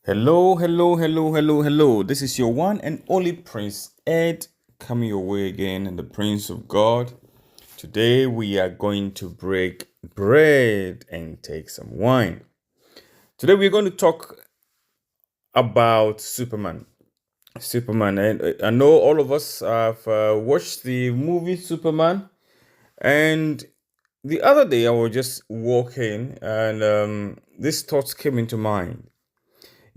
Hello, hello, hello, hello, hello. This is your one and only Prince Ed coming your way again, the Prince of God. Today we are going to break bread and take some wine. Today we're going to talk about Superman. Superman, and I know all of us have watched the movie Superman, and the other day I was just walking and this thought came into mind.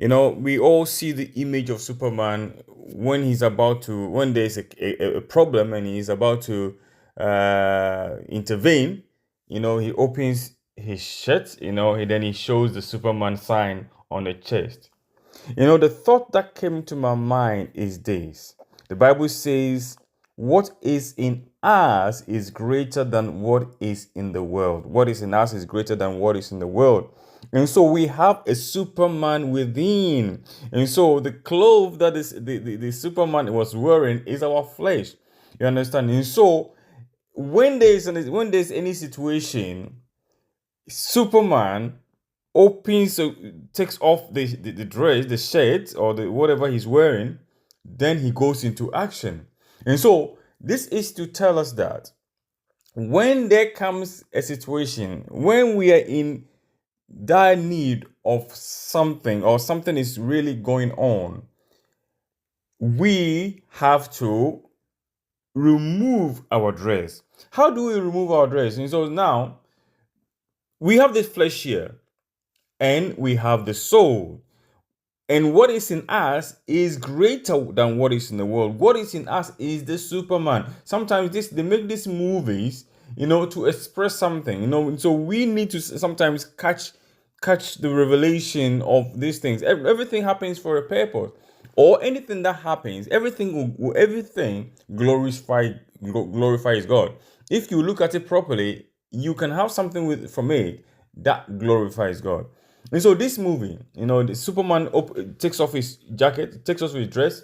We all see the image of Superman when there's a problem and he's about to intervene. He opens his shirt, then he shows the Superman sign on the chest. The thought that came to my mind is this. The Bible says, what is in us is greater than what is in the world. What is in us is greater than what is in the world. And so we have a Superman within. And so the clothes that the Superman was wearing is our flesh. You understand? And so when there's any situation, Superman takes off the dress, the shirt, or the whatever he's wearing, then he goes into action. And so this is to tell us that when there comes a situation, when we are in dire need of something or something is really going on, we have to remove our dress. How do we remove our dress? And so now we have this flesh here and we have the soul. And what is in us is greater than what is in the world. What is in us is the Superman. Sometimes they make these movies, to express something, So we need to sometimes catch the revelation of these things. Everything happens for a purpose, or anything that happens, everything glorifies God. If you look at it properly, you can have something from it that glorifies God. And so this movie, the Superman takes off his jacket, takes off his dress,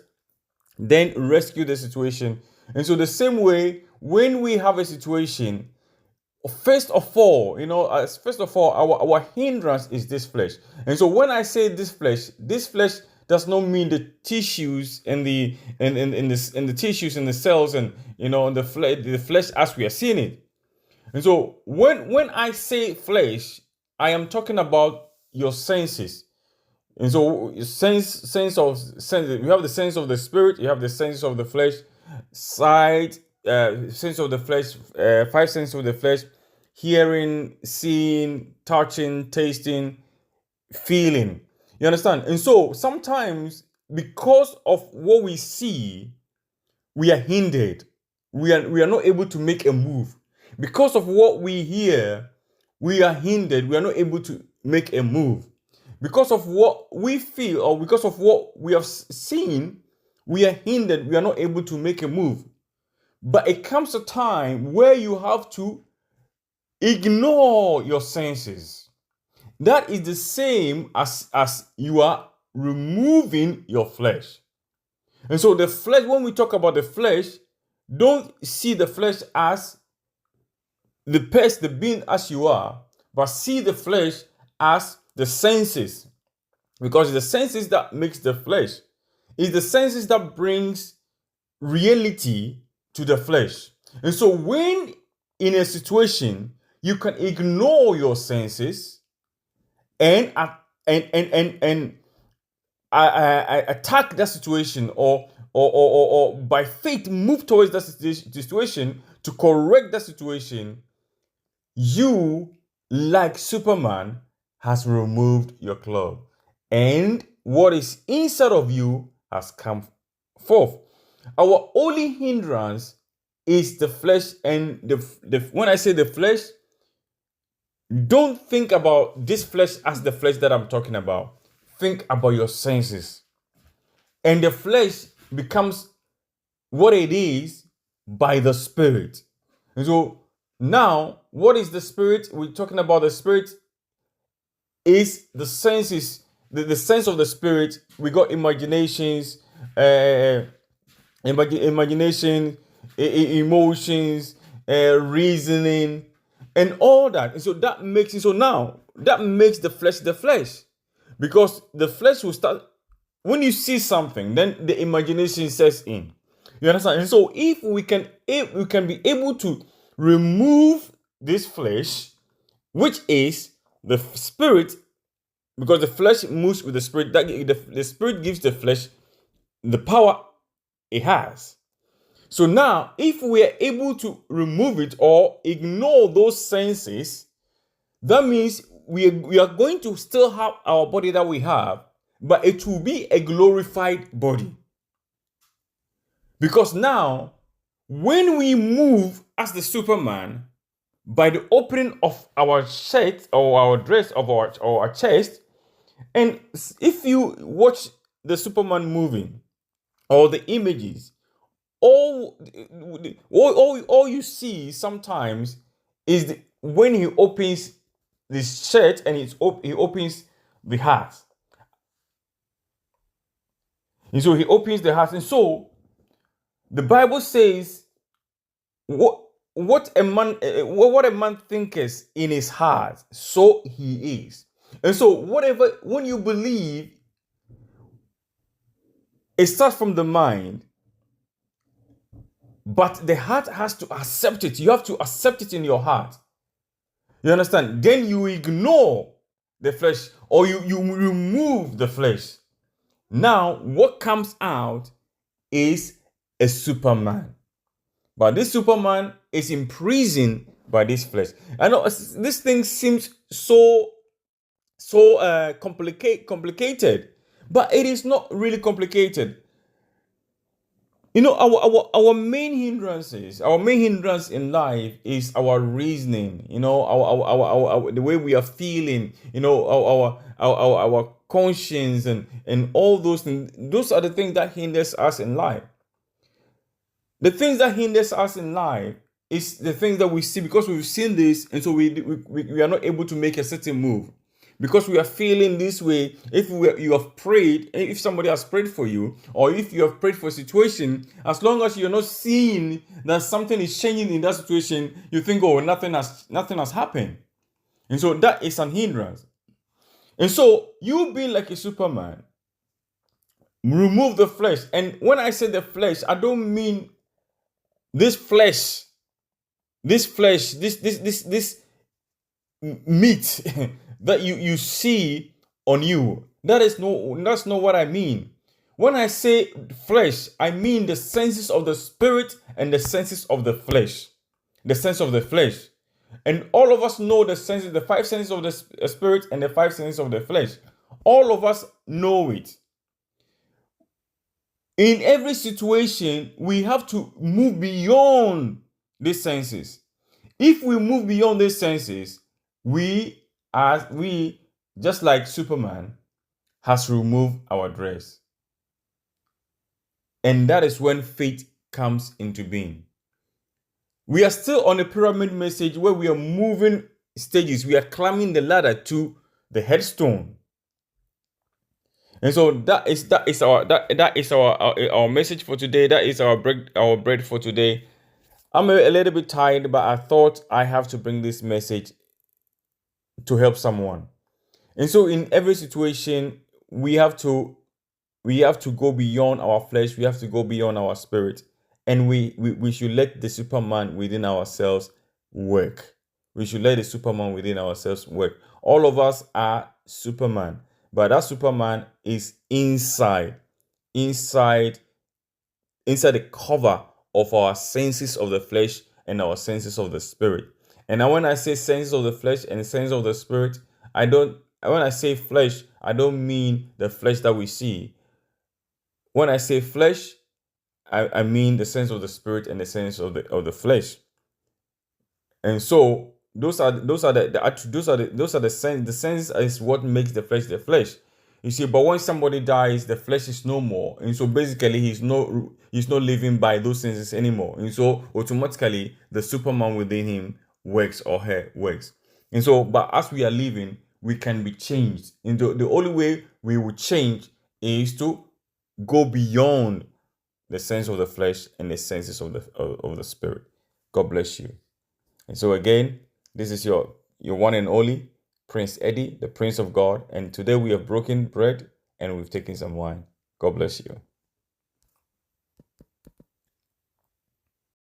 then rescue the situation. And so the same way, when we have a situation, first of all, our hindrance is this flesh. And so when I say this flesh does not mean the tissues and the tissues and the cells and the flesh as we are seeing it. And so when I say flesh, I am talking about your senses. And so you have the sense of the spirit, you have the sense of the flesh, sight, sense of the flesh, five senses of the flesh: hearing, seeing, touching, tasting, feeling. You understand? And so sometimes, because of what we see, we are hindered. We are not able to make a move. Because of what we hear, we are hindered. We are not able to make a move. Because of what we feel or because of what we have seen, we are hindered. We are not able to make a move. But it comes a time where you have to ignore your senses. That is the same as you are removing your flesh. And so the flesh, when we talk about the flesh, don't see the flesh as the being as you are, but see the flesh as the senses. Because it's the senses that makes the flesh. It's the senses that brings reality to the flesh. And so when in a situation you can ignore your senses and attack that situation, or by faith move towards that situation to correct that situation, you, like Superman, has removed your cloth, and what is inside of you has come forth. Our only hindrance is the flesh, and when I say the flesh, don't think about this flesh as the flesh that I'm talking about. Think about your senses. And the flesh becomes what it is by the Spirit. And so now, what is the Spirit? We're talking about the Spirit is the senses, the sense of the Spirit. We got imaginations, imagination, emotions, reasoning, and all that. And so that makes it. So now that makes the flesh the flesh. Because the flesh will start, when you see something, then the imagination sets in. You understand? And so if we can be able to remove this flesh, which is the spirit, because the flesh moves with the spirit, that the spirit gives the flesh the power it has. So now, if we are able to remove it or ignore those senses, that means we are going to still have our body that we have, but it will be a glorified body. Because now, when we move as the Superman, by the opening of our shirt or our dress of our chest, and if you watch the Superman moving or the images, all you see sometimes is when he opens this shirt and he opens the heart. And so he opens the heart. And so the Bible says, what a man thinketh in his heart, so he is. And so when you believe, it starts from the mind, but the heart has to accept it. You have to accept it in your heart. You understand? Then you ignore the flesh, or you remove the flesh. Now, what comes out is a Superman. But this Superman is imprisoned by this flesh. I know this thing seems so complicated, but it is not really complicated. You know, our main hindrance in life is our reasoning. You know, our the way we are feeling. You know, our conscience and all those things. Those are the things that hinders us in life. The things that hinders us in life is the things that we see, because we've seen this, and so we are not able to make a certain move. Because we are feeling this way. If you have prayed, if somebody has prayed for you, or if you have prayed for a situation, as long as you're not seeing that something is changing in that situation, you think, oh, nothing has happened. And so that is an hindrance. And so you being like a Superman, remove the flesh. And when I say the flesh, I don't mean this meat that you see on you. That's not what I mean. When I say flesh, I mean the senses of the spirit and the senses of the flesh. The sense of the flesh. And all of us know the senses, the 5 senses of the spirit and the 5 senses of the flesh. All of us know it. In every situation, we have to move beyond these senses. If we move beyond these senses, we just like Superman has removed our dress. And that is when faith comes into being. We are still on a pyramid message where we are moving stages. We are climbing the ladder to the headstone. And so that is our message for today. That is our bread for today. I'm a little bit tired, but I thought I have to bring this message to help someone. And so in every situation, we have to go beyond our flesh. We have to go beyond our spirit, and we should let the Superman within ourselves work. We should let the Superman within ourselves work. All of us are Superman, but that Superman is inside the cover of our senses of the flesh and our senses of the spirit. And now when I say senses of the flesh and senses of the spirit, when I say flesh, I don't mean the flesh that we see. When I say flesh, I mean the sense of the spirit and the sense of the flesh. And so those are the sense. The sense is what makes the flesh the flesh. You see, but when somebody dies, the flesh is no more, and so basically he's not living by those senses anymore, and so automatically the Superman within him works, or her works. And so, but as we are living, we can be changed, and the only way we will change is to go beyond the sense of the flesh and the senses of the spirit. God bless you. And so again, this is your one and only Prince Eddie, the Prince of God. And today we have broken bread and we've taken some wine. God bless you.